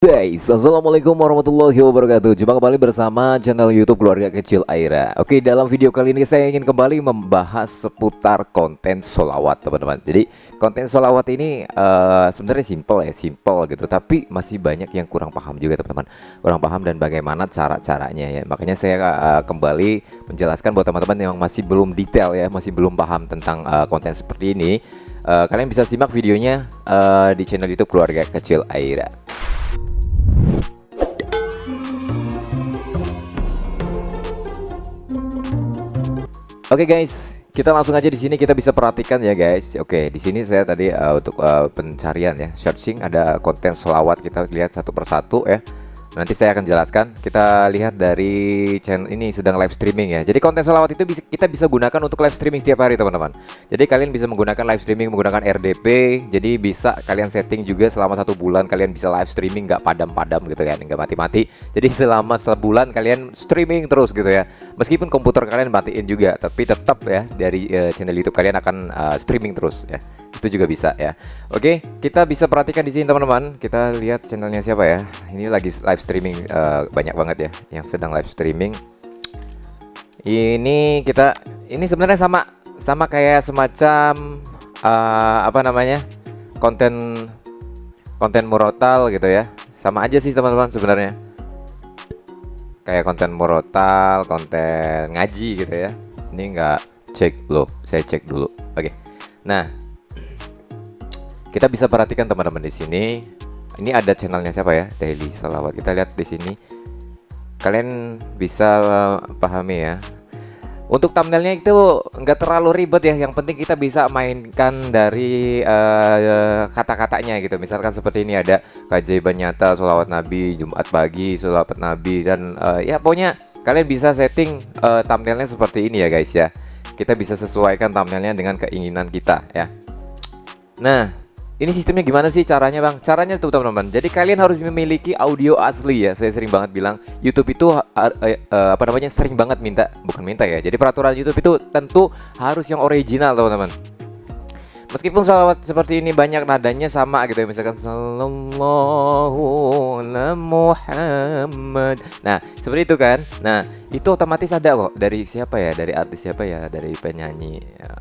Guys, assalamualaikum warahmatullahi wabarakatuh. Jumpa kembali bersama channel YouTube Keluarga Kecil Aira. Oke, dalam video kali ini saya ingin kembali membahas seputar konten sholawat, teman-teman. Jadi konten sholawat ini sebenarnya simple gitu. Tapi masih banyak yang kurang paham juga, teman-teman. Kurang paham dan bagaimana caranya ya. Makanya saya kembali menjelaskan buat teman-teman yang masih belum detail ya, masih belum paham tentang konten seperti ini. Kalian bisa simak videonya di channel YouTube Keluarga Kecil Aira. Oke guys, kita langsung aja di sini kita bisa perhatikan ya guys. Oke, di sini saya tadi untuk pencarian ya, searching ada konten sholawat, kita lihat satu persatu ya. Nanti saya akan jelaskan. Kita lihat dari channel ini sedang live streaming ya. Jadi konten sholawat itu kita bisa gunakan untuk live streaming setiap hari, teman-teman. Jadi kalian bisa menggunakan live streaming menggunakan RDP. Jadi bisa kalian setting juga selama 1 bulan kalian bisa live streaming nggak padam-padam gitu kan, nggak mati-mati. Jadi selama sebulan kalian streaming terus gitu ya. Meskipun komputer kalian matiin juga, tapi tetap ya dari channel YouTube kalian akan streaming terus ya. Itu juga bisa ya. Oke, kita bisa perhatikan di sini teman-teman. Kita lihat channelnya siapa ya. Ini lagi live streaming banyak banget ya yang sedang live streaming. Ini sebenarnya sama kayak semacam apa namanya? konten murotal gitu ya. Sama aja sih teman-teman sebenarnya. Kayak konten murotal, konten ngaji gitu ya. Ini enggak cek loh, saya cek dulu. Oke. Nah, kita bisa perhatikan teman-teman di sini. Ini ada channelnya siapa ya? Daily Sholawat. Kita lihat di sini. Kalian bisa pahami ya. Untuk thumbnailnya itu nggak terlalu ribet ya. Yang penting kita bisa mainkan dari kata-katanya gitu. Misalkan seperti ini ada keajaiban nyata, sholawat Nabi, Jumat pagi, sholawat Nabi, dan ya pokoknya kalian bisa setting thumbnailnya seperti ini ya guys ya. Kita bisa sesuaikan thumbnailnya dengan keinginan kita ya. Nah, ini sistemnya gimana sih caranya bang? Caranya tuh teman-teman. Jadi kalian harus memiliki audio asli ya. Saya sering banget bilang YouTube itu apa namanya, sering banget bukan minta ya. Jadi peraturan YouTube itu tentu harus yang original teman-teman. Meskipun sholawat seperti ini banyak nadanya sama gitu ya. Misalkan Sallallahu ala Muhammad. Nah seperti itu kan. Nah itu otomatis ada kok. Dari siapa ya? Dari artis siapa ya? Dari penyanyi ya.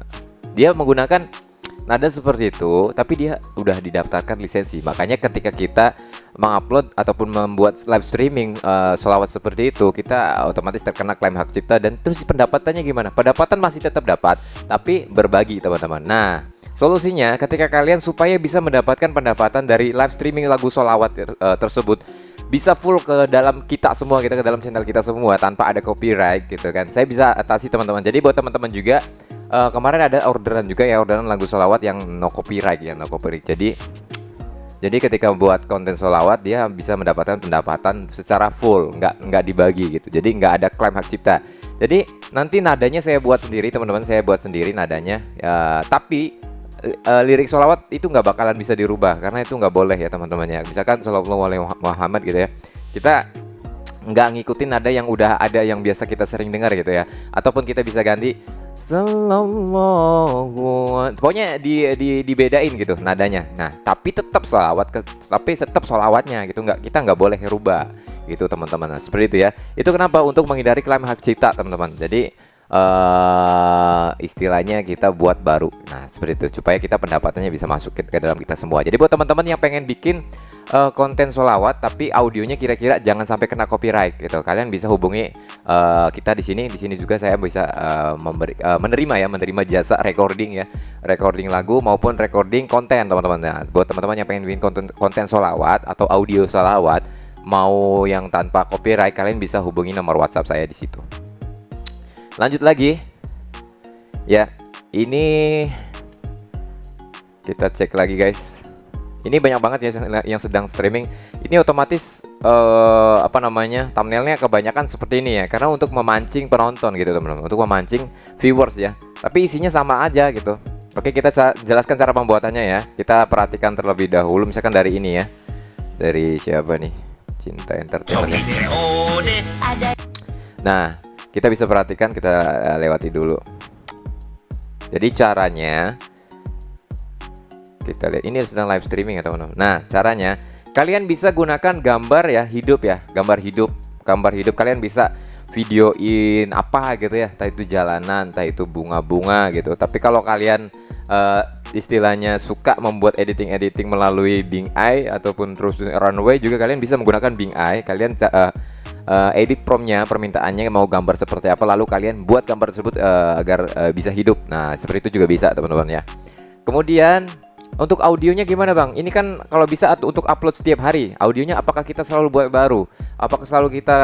Dia menggunakan nada seperti itu, tapi dia udah didaftarkan lisensi. Makanya ketika kita mengupload ataupun membuat live streaming sholawat seperti itu, kita otomatis terkena klaim hak cipta. Dan terus pendapatannya gimana? Pendapatan masih tetap dapat, tapi berbagi teman-teman. Nah, solusinya ketika kalian supaya bisa mendapatkan pendapatan dari live streaming lagu sholawat tersebut, bisa full ke dalam kita semua, kita ke dalam channel kita semua tanpa ada copyright gitu kan. Saya bisa atasi teman-teman. Jadi buat teman-teman juga, kemarin ada orderan juga ya, orderan lagu sholawat yang no copyright ya, no copyright. Jadi ketika buat konten sholawat dia bisa mendapatkan pendapatan secara full, nggak dibagi gitu. Jadi nggak ada klaim hak cipta. Jadi nanti nadanya saya buat sendiri teman-teman, saya buat sendiri nadanya. Tapi lirik sholawat itu nggak bakalan bisa dirubah karena itu nggak boleh ya teman-teman ya. Misalkan Shallallahu alaihi Muhammad gitu ya, kita nggak ngikutin nada yang udah ada yang biasa kita sering dengar gitu ya. Ataupun kita bisa ganti Sallallahu, pokoknya dibedain gitu nadanya. Nah tapi tetap sholawatnya gitu, kita nggak boleh rubah gitu teman-teman. Nah, seperti itu ya. Itu kenapa, untuk menghindari klaim hak cipta teman-teman. Jadi istilahnya kita buat baru. Nah seperti itu supaya kita pendapatannya bisa masuk ke dalam kita semua. Jadi buat teman-teman yang pengen bikin konten sholawat tapi audionya kira-kira jangan sampai kena copyright gitu, kalian bisa hubungi kita di sini juga. Saya bisa menerima jasa recording ya, recording lagu maupun recording konten teman-teman. Nah, buat teman-teman yang pengen bikin konten sholawat atau audio sholawat mau yang tanpa copyright, kalian bisa hubungi nomor WhatsApp saya di situ. Lanjut lagi ya, ini kita cek lagi guys. Ini banyak banget ya yang sedang streaming. Ini otomatis apa namanya, thumbnailnya kebanyakan seperti ini ya, karena untuk memancing penonton gitu teman-teman, untuk memancing viewers ya. Tapi isinya sama aja gitu. Oke, kita jelaskan cara pembuatannya ya. Kita perhatikan terlebih dahulu, misalkan dari ini ya. Dari siapa nih? Cinta Entertainment ya. Nah, kita bisa perhatikan, kita lewati dulu. Jadi caranya kita lihat, ini sedang live streaming ya teman-teman. Nah caranya kalian bisa gunakan gambar ya, hidup ya, gambar hidup kalian bisa videoin apa gitu ya, entah itu jalanan, entah itu bunga-bunga gitu. Tapi kalau kalian istilahnya suka membuat editing melalui Bing Eye ataupun terus Runway juga, kalian bisa menggunakan Bing Eye. Kalian edit promptnya, permintaannya mau gambar seperti apa, lalu kalian buat gambar tersebut agar bisa hidup. Nah, seperti itu juga bisa teman-teman ya. Kemudian untuk audionya gimana bang? Ini kan kalau bisa untuk upload setiap hari. Audionya apakah kita selalu buat baru? Apakah selalu kita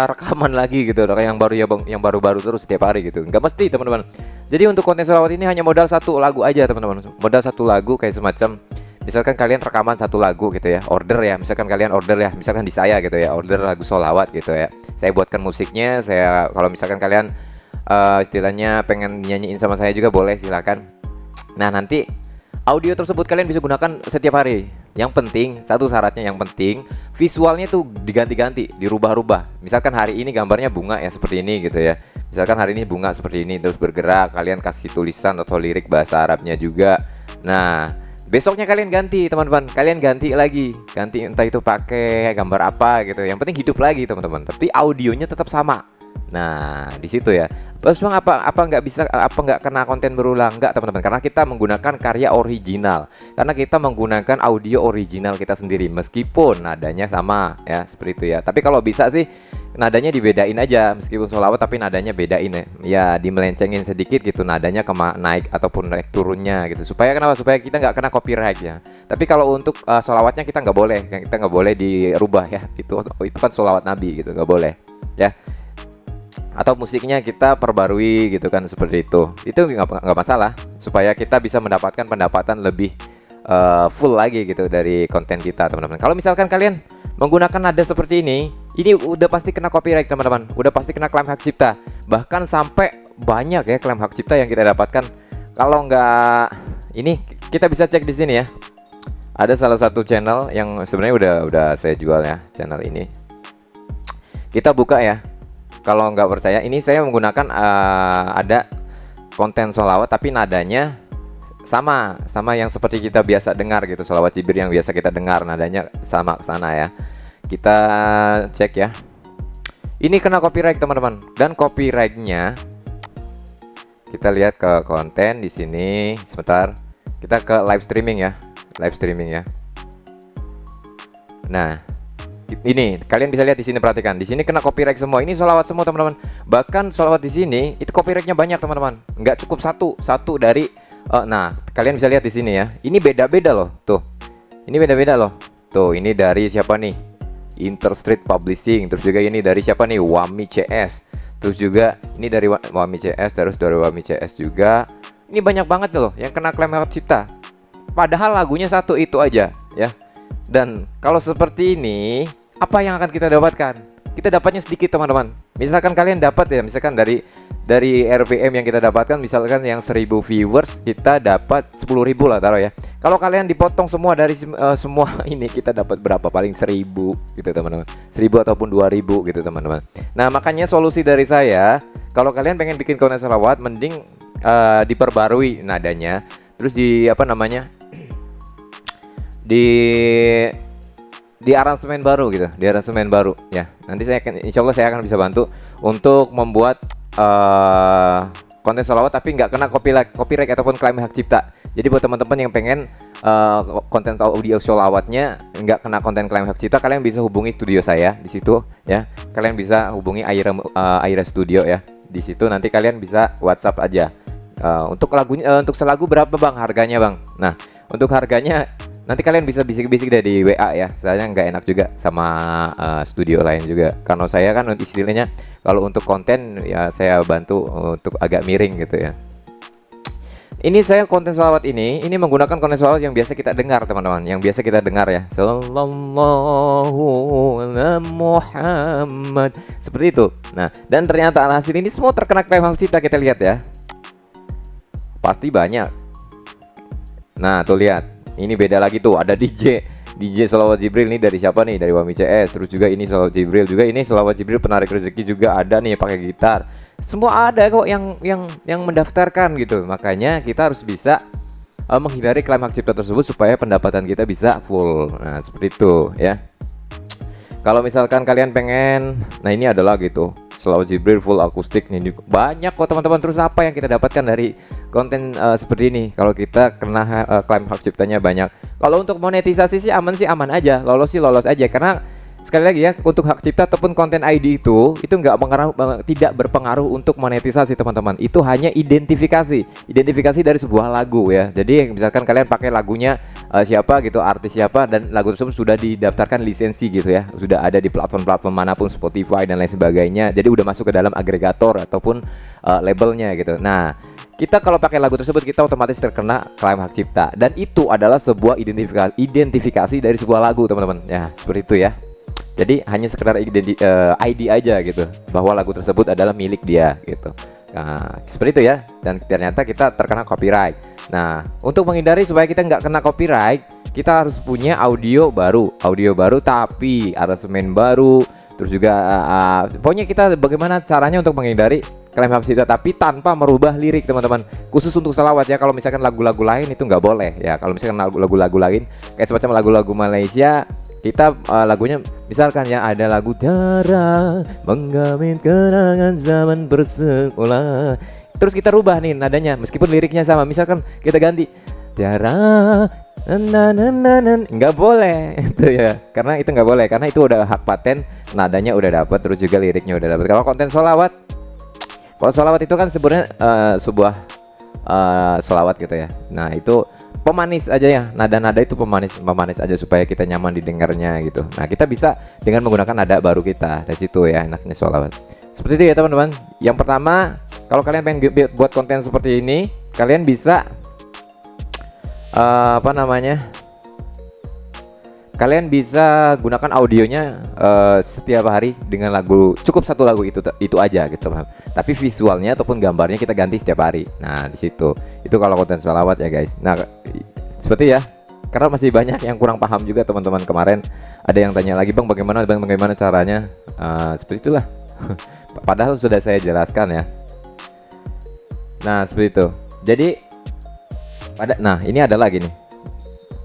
rekaman lagi gitu? Kayak yang baru ya bang, yang baru-baru terus setiap hari gitu? Nggak mesti teman-teman. Jadi untuk konten sholawat ini hanya modal satu lagu aja teman-teman. Modal satu lagu kayak semacam, misalkan kalian rekaman satu lagu gitu ya, order ya. Misalkan kalian order ya, misalkan di saya gitu ya, order lagu sholawat gitu ya. Saya buatkan musiknya. Kalau misalkan kalian istilahnya pengen nyanyiin sama saya juga boleh, silakan. Nah nanti audio tersebut kalian bisa gunakan setiap hari. Yang penting, satu syaratnya yang penting, visualnya tuh diganti-ganti, dirubah-rubah. Misalkan hari ini gambarnya bunga ya seperti ini gitu ya. Misalkan hari ini bunga seperti ini terus bergerak, kalian kasih tulisan atau lirik bahasa Arabnya juga. Nah, besoknya kalian ganti teman-teman, kalian ganti lagi, ganti entah itu pakai gambar apa gitu. Yang penting hidup lagi teman-teman. Tapi audionya tetap sama. Nah, di situ ya. Terus bang apa nggak bisa, apa nggak kena konten berulang? Nggak teman-teman, karena kita menggunakan karya original. Karena kita menggunakan audio original kita sendiri, meskipun nadanya sama ya, seperti itu ya. Tapi kalau bisa sih nadanya dibedain aja, meskipun sholawat tapi nadanya bedain ya. Ya dimelencengin sedikit gitu, nadanya naik ataupun naik turunnya gitu. Supaya kenapa? Supaya kita nggak kena copyright ya. Tapi kalau untuk sholawatnya kita nggak boleh dirubah ya. Itu kan sholawat Nabi gitu, nggak boleh ya. Atau musiknya kita perbarui gitu kan, seperti itu nggak masalah, supaya kita bisa mendapatkan pendapatan lebih full lagi gitu dari konten kita teman-teman. Kalau misalkan kalian menggunakan nada seperti ini udah pasti kena copyright teman-teman, udah pasti kena klaim hak cipta. Bahkan sampai banyak ya klaim hak cipta yang kita dapatkan. Kalau nggak ini, kita bisa cek di sini ya. Ada salah satu channel yang sebenarnya udah saya jual ya, channel ini. Kita buka ya. Kalau nggak percaya, ini saya menggunakan ada konten sholawat tapi nadanya sama yang seperti kita biasa dengar gitu, sholawat Jibril yang biasa kita dengar, nadanya sama ke sana ya. Kita cek ya. Ini kena copyright teman-teman, dan copyrightnya kita lihat ke konten di sini. Sebentar, kita ke live streaming ya, Nah. Ini kalian bisa lihat di sini, perhatikan di sini kena copyright semua. Ini sholawat semua teman-teman. Bahkan sholawat di sini itu copyrightnya banyak teman-teman. Nggak cukup satu dari. Nah kalian bisa lihat di sini ya. Ini beda-beda loh. Tuh. Ini beda-beda loh. Tuh ini dari siapa nih? Interstreet Publishing. Terus juga ini dari siapa nih? Wami CS. Terus juga ini dari Wami CS. Terus dari Wami CS juga. Ini banyak banget loh yang kena klaim hak cipta. Padahal lagunya satu itu aja ya. Dan kalau seperti ini, apa yang akan kita dapatkan? Kita dapatnya sedikit teman-teman. Misalkan kalian dapat ya, misalkan dari RPM yang kita dapatkan, misalkan yang 1000 viewers, kita dapat 10.000 lah taruh ya. Kalau kalian dipotong semua dari semua ini, kita dapat berapa? Paling 1000 gitu teman-teman. 1000 ataupun 2000 gitu teman-teman. Nah makanya solusi dari saya, kalau kalian pengen bikin konten sholawat, mending diperbarui nadanya. Terus di aransemen baru gitu, di aransemen baru ya. Nanti insya Allah saya akan bisa bantu untuk membuat konten sholawat tapi nggak kena copyright ataupun klaim hak cipta. Jadi buat teman-teman yang pengen konten audio sholawatnya nggak kena konten klaim hak cipta, kalian bisa hubungi studio saya di situ ya. Kalian bisa hubungi Aira Studio ya. Di situ nanti kalian bisa WhatsApp aja. Untuk lagunya, untuk selagu berapa bang harganya bang? Nah untuk harganya nanti kalian bisa bisik-bisik dari WA ya. Saya nggak enak juga sama studio lain juga. Karena saya kan istilahnya kalau untuk konten ya saya bantu untuk agak miring gitu ya. Ini saya konten sholawat ini menggunakan konten sholawat yang biasa kita dengar teman-teman, yang biasa kita dengar ya. Sallallahu ala Muhammad, seperti itu. Nah dan ternyata hasil ini semua terkena klaim hak cipta, kita lihat ya. Pasti banyak. Nah tuh lihat. Ini beda lagi tuh, ada DJ sholawat Jibril nih dari siapa nih? Dari Wami CS. Terus juga ini sholawat Jibril juga, ini sholawat Jibril penarik rezeki juga ada nih pakai gitar. Semua ada kok yang mendaftarkan gitu. Makanya kita harus bisa menghindari klaim hak cipta tersebut supaya pendapatan kita bisa full. Nah, seperti itu ya. Kalau misalkan kalian pengen, nah ini adalah gitu, Selawat Jibril full akustik nih, banyak kok teman-teman. Terus apa yang kita dapatkan dari konten seperti ini? Kalau kita kena klaim hak ciptanya banyak. Kalau untuk monetisasi sih aman aja, lolos sih lolos aja. Karena sekali lagi ya, untuk hak cipta ataupun konten ID itu tidak berpengaruh untuk monetisasi teman-teman. Itu hanya identifikasi dari sebuah lagu ya. Jadi misalkan kalian pakai lagunya siapa gitu, artis siapa, dan lagu tersebut sudah didaftarkan lisensi gitu ya, sudah ada di platform-platform manapun, Spotify dan lain sebagainya. Jadi udah masuk ke dalam agregator ataupun labelnya gitu. Nah, kita kalau pakai lagu tersebut kita otomatis terkena klaim hak cipta, dan itu adalah sebuah identifikasi dari sebuah lagu teman-teman ya, seperti itu ya. Jadi hanya sekedar ID aja gitu, bahwa lagu tersebut adalah milik dia gitu. Nah, seperti itu ya. Dan ternyata kita terkena copyright. Nah, untuk menghindari supaya kita nggak kena copyright, kita harus punya audio baru tapi aransemen baru. Terus juga pokoknya kita bagaimana caranya untuk menghindari klaim hak cipta tapi tanpa merubah lirik teman-teman. Khusus untuk selawat ya. Kalau misalkan lagu-lagu lain itu nggak boleh ya. Kalau misalkan lagu-lagu lain kayak semacam lagu-lagu Malaysia, kita lagunya misalkan ya ada lagu Cara Menggamin Kenangan Zaman Bersekolah, terus kita rubah nih nadanya meskipun liriknya sama, misalkan kita ganti Cara nggak boleh itu ya, karena itu nggak boleh, karena itu udah hak paten, nadanya udah dapat, terus juga liriknya udah dapat. Kalau konten sholawat, kalau sholawat itu kan sebenarnya sebuah sholawat gitu ya. Nah itu pemanis aja ya, nada-nada itu pemanis aja supaya kita nyaman didengarnya gitu. Nah kita bisa dengan menggunakan nada baru kita, dari situ ya enaknya sholawat. Seperti itu ya teman-teman. Yang pertama, kalau kalian pengen buat konten seperti ini, kalian bisa kalian bisa gunakan audionya setiap hari dengan lagu, cukup satu lagu itu aja gitu. Tapi visualnya ataupun gambarnya kita ganti setiap hari. Nah di situ itu kalau konten sholawat ya guys. Nah seperti ya, karena masih banyak yang kurang paham juga teman-teman. Kemarin ada yang tanya lagi, bagaimana caranya, seperti itulah. Padahal sudah saya jelaskan ya. Nah seperti itu. Jadi nah ini ada lagi nih.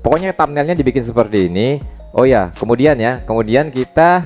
Pokoknya thumbnailnya dibikin seperti ini. Oh ya, kemudian kita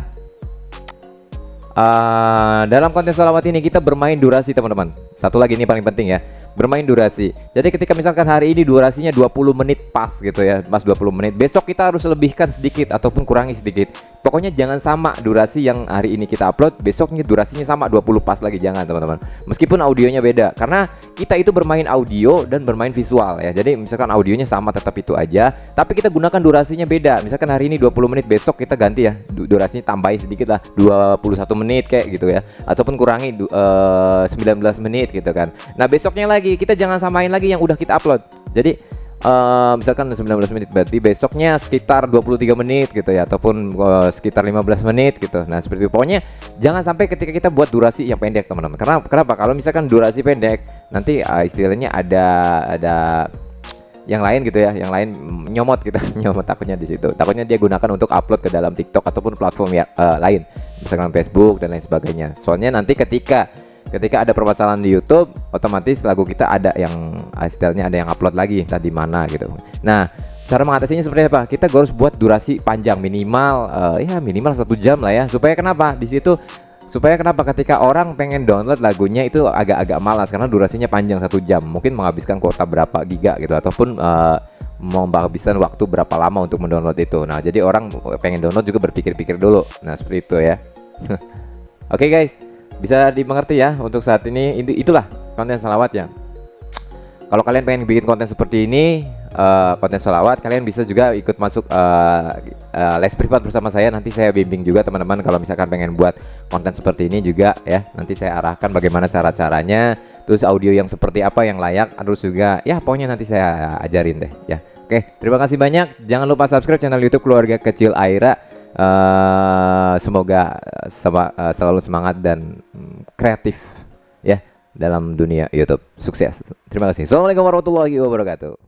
dalam konten sholawat ini kita bermain durasi teman-teman. Satu lagi ini paling penting ya, bermain durasi. Jadi ketika misalkan hari ini durasinya 20 menit pas gitu ya, pas 20 menit, besok kita harus lebihkan sedikit ataupun kurangi sedikit. Pokoknya jangan sama durasi yang hari ini kita upload, besoknya durasinya sama 20 pas lagi, jangan teman-teman. Meskipun audionya beda, karena kita itu bermain audio dan bermain visual ya. Jadi misalkan audionya sama tetap itu aja, tapi kita gunakan durasinya beda. Misalkan hari ini 20 menit, besok kita ganti ya, durasinya tambahin sedikit lah, 21 menit kayak gitu ya, ataupun kurangi 19 menit gitu kan. Nah besoknya lagi kita jangan samain lagi yang udah kita upload. Jadi misalkan 19 menit, berarti besoknya sekitar 23 menit gitu ya, ataupun sekitar 15 menit gitu. Nah seperti itu. Pokoknya jangan sampai ketika kita buat durasi yang pendek teman-teman. Kenapa? Kalau misalkan durasi pendek, nanti istilahnya ada yang lain gitu ya, yang lain nyomot gitu. Nyomot takutnya di situ. Takutnya dia gunakan untuk upload ke dalam TikTok ataupun platform lain, misalkan Facebook dan lain sebagainya. Soalnya nanti ketika ada permasalahan di YouTube, otomatis lagu kita ada yang istilahnya ada yang upload lagi entah di mana gitu. Nah cara mengatasinya seperti apa? Kita harus buat durasi panjang, minimal minimal 1 jam lah ya. Supaya kenapa ketika orang pengen download lagunya itu agak-agak malas, karena durasinya panjang 1 jam, mungkin menghabiskan kuota berapa giga gitu, ataupun menghabiskan waktu berapa lama untuk mendownload itu. Nah jadi orang pengen download juga berpikir-pikir dulu. Nah seperti itu ya. Oke guys, bisa dimengerti ya untuk saat ini. Itulah konten sholawat ya. Kalau kalian pengen bikin konten seperti ini, konten sholawat, kalian bisa juga ikut masuk les privat bersama saya. Nanti saya bimbing juga teman-teman. Kalau misalkan pengen buat konten seperti ini juga ya, nanti saya arahkan bagaimana cara-caranya, terus audio yang seperti apa yang layak, terus juga ya pokoknya nanti saya ajarin deh ya. Oke, terima kasih banyak. Jangan lupa subscribe channel YouTube Keluarga Kecil Aira. Semoga selalu semangat dan kreatif ya dalam dunia YouTube. Sukses. Terima kasih. Assalamualaikum warahmatullahi wabarakatuh.